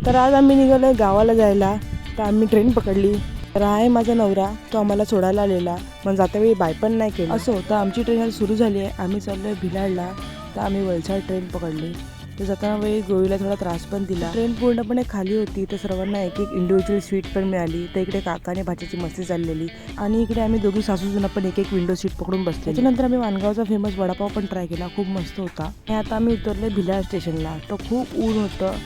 तर आज आम्ही निघालो गावाला जायला. तर आम्ही ट्रेन पकडली. तर आहे माझा नवरा, तो आम्हाला सोडायला आलेला, पण जातावेळी बाय पण नाही केलं. असं होतं आमची ट्रेन आज सुरू झाली आहे. आम्ही चाललो आहे भिलाडला. तर आम्ही वलसाड ट्रेन पकडली. तर जाताना वेळी गोळीला थोडा त्रास पण दिला. ट्रेन पूर्णपणे खाली होती. तर सर्वांना एक एक इंडिव्हिज्युअल सीट पण मिळाली. तर इकडे काका आणि भाच्याची मस्ती चाललेली आणि इकडे आम्ही दोघी सासूजून पण एक एक विंडो सीट पकडून बसले. त्याच्यानंतर आम्ही वानगावचा फेमस वडापाव पण ट्राय केला, खूप मस्त होता. आणि आता आम्ही उतरले भिलाड स्टेशनला. तर खूप ऊन होतं,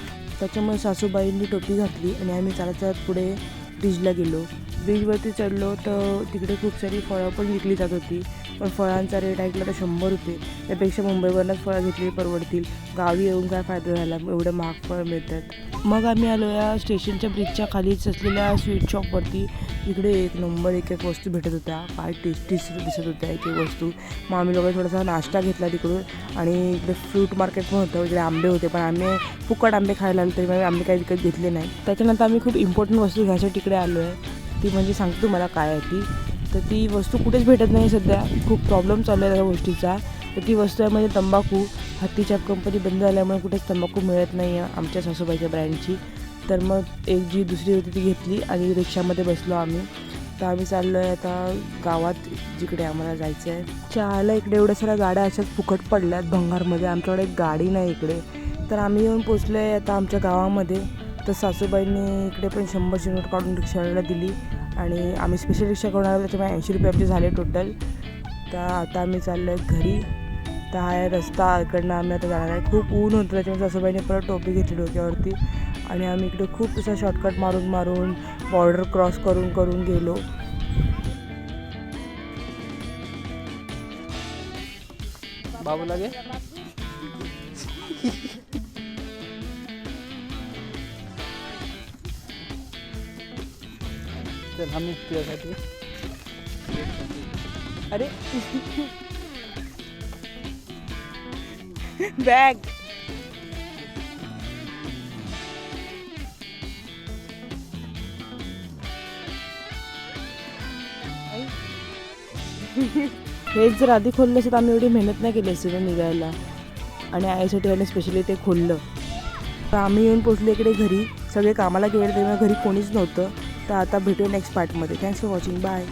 त्याच्यामुळे सासूबाईंनी टोपी घातली आणि आम्ही चालत चालत पुढे ब्रिजला गेलो. ब्रिजवरती चढलो तर तिकडे खूप सारी फळं पण विकली जात होती. पण फळांचा रेट ऐकला तर 100 रुपये. त्यापेक्षा मुंबईवरनंच फळं घेतली परवडतील. गावी येऊन काय फायदा झाला, एवढं महाग फळं मिळतात. मग आम्ही आलो या स्टेशनच्या ब्रिजच्या खालीच असलेल्या स्वीट शॉपवरती. इकडे एक नंबर एक एक वस्तू भेटत होत्या. काय टेस्टी दिसत होत्या एक एक वस्तू. मग आम्ही लोकांनी थोडासा नाश्ता घेतला तिकडून. आणि इकडे फ्रूट मार्केट पण होतं. इकडे आंबे होते, पण आम्ही फुकट आंबे खायला आलो, तरी आम्ही काही विकत घेतले नाही. त्याच्यानंतर आम्ही खूप इम्पॉर्टंट वस्तू घ्यायसाठी तिकडे आलो आहे. ती म्हणजे सांगतो तुम्हाला काय आहे ती. तर ती वस्तू कुठेच भेटत नाही सध्या, खूप प्रॉब्लेम चालू आहे त्या गोष्टीचा. तर ती वस्तू आहे म्हणजे तंबाखू. हत्तीचॅप कंपनी बंद झाल्यामुळे कुठेच तंबाखू मिळत नाही आहे आमच्या सासूबाईच्या ब्रँडची. तर मग एक जी दुसरी होती ती घेतली आणि रिक्षामध्ये बसलो आम्ही. तर आम्ही चाललो आहे आता गावात, जिकडे आम्हाला जायचं आहे. चहाला इकडे एवढ्या साऱ्या गाड्या अशाच फुकट पडल्यात भंगारमध्ये. आमच्याकडे एक गाडी नाही इकडे. तर आम्ही येऊन पोचलो आहे आता आमच्या गावामध्ये. तर सासूबाईंनी इकडे पण 100ची नोट काढून रिक्षावाल्याला दिली आणि आम्ही स्पेशल रिक्षा करून आलो, त्याच्यामुळे 80 रुपये आमचे झाले टोटल. तर आता आम्ही चाललो आहे घरी. तर हा आहे रस्ता, इकडनं आम्ही आता जाणार आहे. खूप ऊन होतं, त्याच्यामुळे सासूबाईने परत टोपी घेतली डोक्यावरती आणि आम्ही इकडे खूप असा शॉर्टकट मारून बॉर्डर क्रॉस करून गेलो. बाबू लागे चल आम्ही तुझ्यासाठी अरे बॅग हेच जर आधी खोललं असतं तर आम्ही एवढी मेहनत नाही केली असती निघायला. आणि आईसाठी आणि स्पेशली ते खोललं. तर आम्ही येऊन पोचलो इकडे घरी. सगळे कामाला गेले, त्यामुळे घरी कोणीच नव्हतं. तर आता भेटूया नेक्स्ट पार्टमध्ये. Thanks for watching. बाय.